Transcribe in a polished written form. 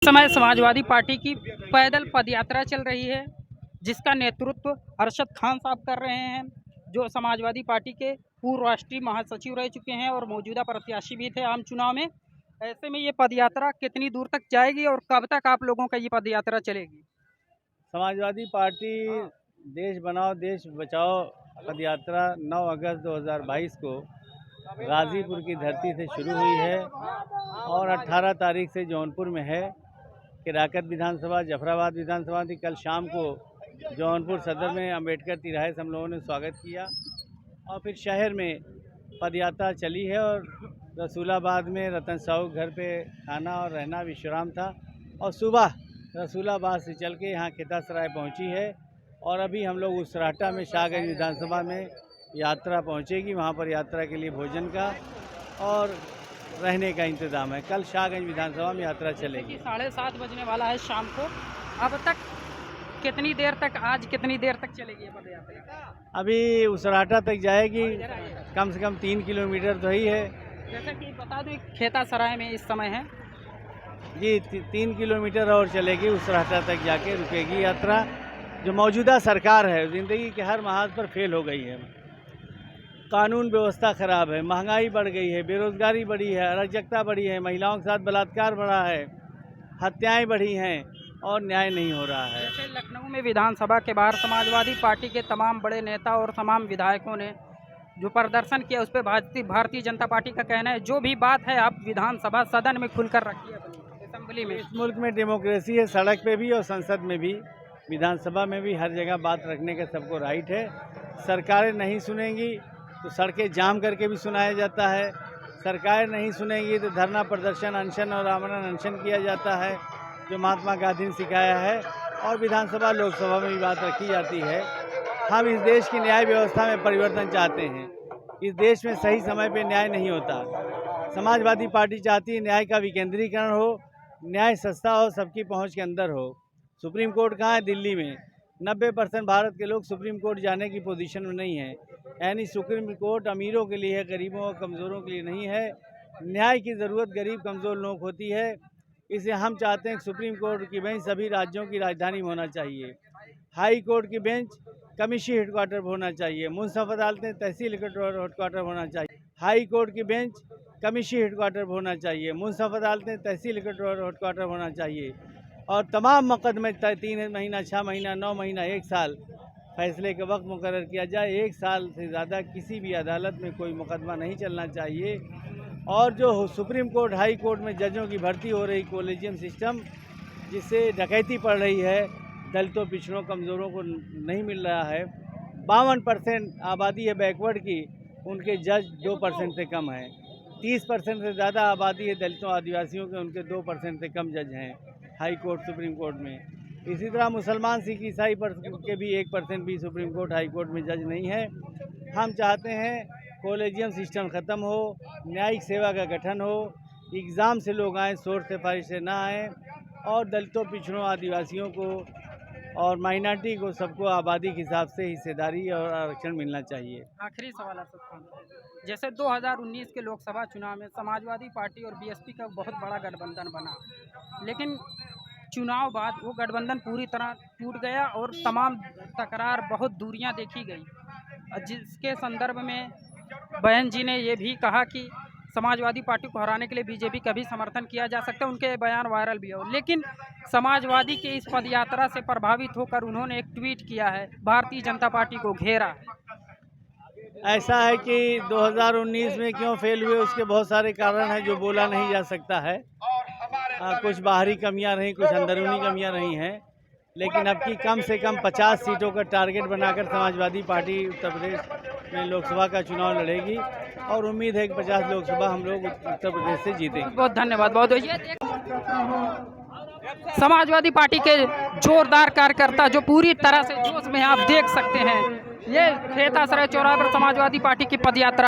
समय समाजवादी पार्टी की पैदल पदयात्रा चल रही है, जिसका नेतृत्व अरशद खान साहब कर रहे हैं, जो समाजवादी पार्टी के पूर्व राष्ट्रीय महासचिव रह चुके हैं और मौजूदा प्रत्याशी भी थे आम चुनाव में। ऐसे में ये पदयात्रा कितनी दूर तक जाएगी और कब तक आप लोगों का ये पदयात्रा चलेगी? समाजवादी पार्टी देश बनाओ देश बचाओ पदयात्रा 9 अगस्त 2022 को गाज़ीपुर की धरती से शुरू हुई है और 18 तारीख से जौनपुर में है। किराकत विधानसभा, जफराबाद विधानसभा थी। कल शाम को जौनपुर सदर में अंबेडकर तिराहे से हम लोगों ने स्वागत किया और फिर शहर में पदयात्रा चली है और रसूलाबाद में रतन साहू घर पे खाना और रहना विश्राम था और सुबह रसूलाबाद से चल के यहाँ खितासराय पहुँची है और अभी हम लोग उसराहटा में शाहगंज विधानसभा में यात्रा पहुँचेगी। वहाँ पर यात्रा के लिए भोजन का और रहने का इंतज़ाम है। कल शाहगंज विधानसभा में यात्रा चलेगी। 7:30 बजने वाला है शाम को। अब तक कितनी देर तक, आज कितनी देर तक चलेगी ये पदयात्रा? अभी उसराहटा तक जाएगी, कम से कम 3 किलोमीटर तो ही है। जैसा कि बता दूं, खितासराय में इस समय है जी 3 किलोमीटर और चलेगी, उसराहटा तक जाके रुकेगी यात्रा। जो मौजूदा सरकार है ज़िंदगी के हर महाज पर फेल हो गई है। कानून व्यवस्था खराब है, महंगाई बढ़ गई है, बेरोजगारी बढ़ी है, अराजकता बढ़ी है, महिलाओं के साथ बलात्कार बढ़ा है, हत्याएं बढ़ी हैं और न्याय नहीं हो रहा है। जैसे लखनऊ में विधानसभा के बाहर समाजवादी पार्टी के तमाम बड़े नेता और तमाम विधायकों ने जो प्रदर्शन किया, उस पर भारतीय जनता पार्टी का कहना है जो भी बात है आप विधानसभा सदन में खुलकर रखिए असेंबली में। इस मुल्क में डेमोक्रेसी है, सड़क पे भी और संसद में भी, विधानसभा में भी हर जगह बात रखने का सबको राइट है। सरकारें नहीं सुनेंगी तो सड़कें जाम करके भी सुनाया जाता है। सरकारें नहीं सुनेंगी तो धरना प्रदर्शन, अनशन और आमरण अनशन किया जाता है, जो महात्मा गांधी ने सिखाया है। और विधानसभा लोकसभा में भी बात रखी जाती है। हम इस देश की न्याय व्यवस्था में परिवर्तन चाहते हैं। इस देश में सही समय पे न्याय नहीं होता। समाजवादी पार्टी चाहती है न्याय का विकेंद्रीकरण हो, न्याय सस्ता हो, सबकी पहुँच के अंदर हो। सुप्रीम कोर्ट कहाँ है? दिल्ली में। 90% भारत के लोग सुप्रीम कोर्ट जाने की पोजीशन में नहीं है। यानी सुप्रीम कोर्ट अमीरों के लिए है, गरीबों और कमज़ोरों के लिए नहीं है। न्याय की ज़रूरत गरीब कमज़ोर लोगों को होती है। इसलिए हम चाहते हैं कि सुप्रीम कोर्ट की बेंच सभी राज्यों की राजधानी में होना चाहिए। हाई कोर्ट की बेंच कमिश्नरी हेडक्वार्टर पर होना चाहिए। मुंसिफ अदालतें तहसील हेडक्वार्टर होना चाहिए। हाई कोर्ट की बेंच कमिश्नरी हेडक्वार्टर पर होना चाहिए। मुंसिफ अदालतें तहसील हेडक्वार्टर होना चाहिए। और तमाम मुकदमे 3 महीना, 6 महीना, 9 महीना, 1 साल फैसले का वक्त मुकर्रर किया जाए। 1 साल से ज़्यादा किसी भी अदालत में कोई मुकदमा नहीं चलना चाहिए। और जो सुप्रीम कोर्ट, हाई कोर्ट में जजों की भर्ती हो रही, कॉलेजियम सिस्टम, जिससे डकैती पड़ रही है, दलितों, पिछड़ों, कमज़ोरों को नहीं मिल रहा है। 52% आबादी है बैकवर्ड की, उनके जज 2% से कम हैं। 30% से ज़्यादा आबादी है दलितों, आदिवासियों के, उनके 2% से कम जज हैं हाई कोर्ट, सुप्रीम कोर्ट में। इसी तरह मुसलमान, सिख, ईसाई पर के भी 1% भी सुप्रीम कोर्ट, हाई कोर्ट में जज नहीं है। हम चाहते हैं कॉलेजियम सिस्टम ख़त्म हो, न्यायिक सेवा का गठन हो, एग्ज़ाम से लोग आएँ, सोर्स सिफारिश से ना आएँ, और दलितों, पिछड़ों, आदिवासियों को और माइनॉरिटी को, सबको आबादी के हिसाब से हिस्सेदारी और आरक्षण मिलना चाहिए। आखिरी सवाल आपसे, जैसे 2019 के लोकसभा चुनाव में समाजवादी पार्टी और बीएसपी का बहुत बड़ा गठबंधन बना, लेकिन चुनाव बाद वो गठबंधन पूरी तरह टूट गया और तमाम तकरार, बहुत दूरियां देखी गई, जिसके संदर्भ में बहन जी ने ये भी कहा कि समाजवादी पार्टी को हराने के लिए बीजेपी का भी समर्थन किया जा सकता है। उनके बयान वायरल भी हो, लेकिन समाजवादी के इस पदयात्रा से प्रभावित होकर उन्होंने एक ट्वीट किया है, भारतीय जनता पार्टी को घेरा। ऐसा है कि 2019 में क्यों फेल हुए, उसके बहुत सारे कारण हैं जो बोला नहीं जा सकता है। कुछ बाहरी कमियां रहीं, कुछ अंदरूनी कमियां रही हैं, लेकिन अब की कम से कम 50 सीटों का टारगेट बनाकर समाजवादी पार्टी उत्तर प्रदेश में लोकसभा का चुनाव लड़ेगी और उम्मीद है कि 50 लोकसभा हम लोग उत्तर प्रदेश से जीतेंगे। बहुत धन्यवाद। बहुत समाजवादी पार्टी के जोरदार कार्यकर्ता जो पूरी तरह से जोश में, आप देख सकते हैं, ये खितासराय चौराहे पर समाजवादी पार्टी की पदयात्रा।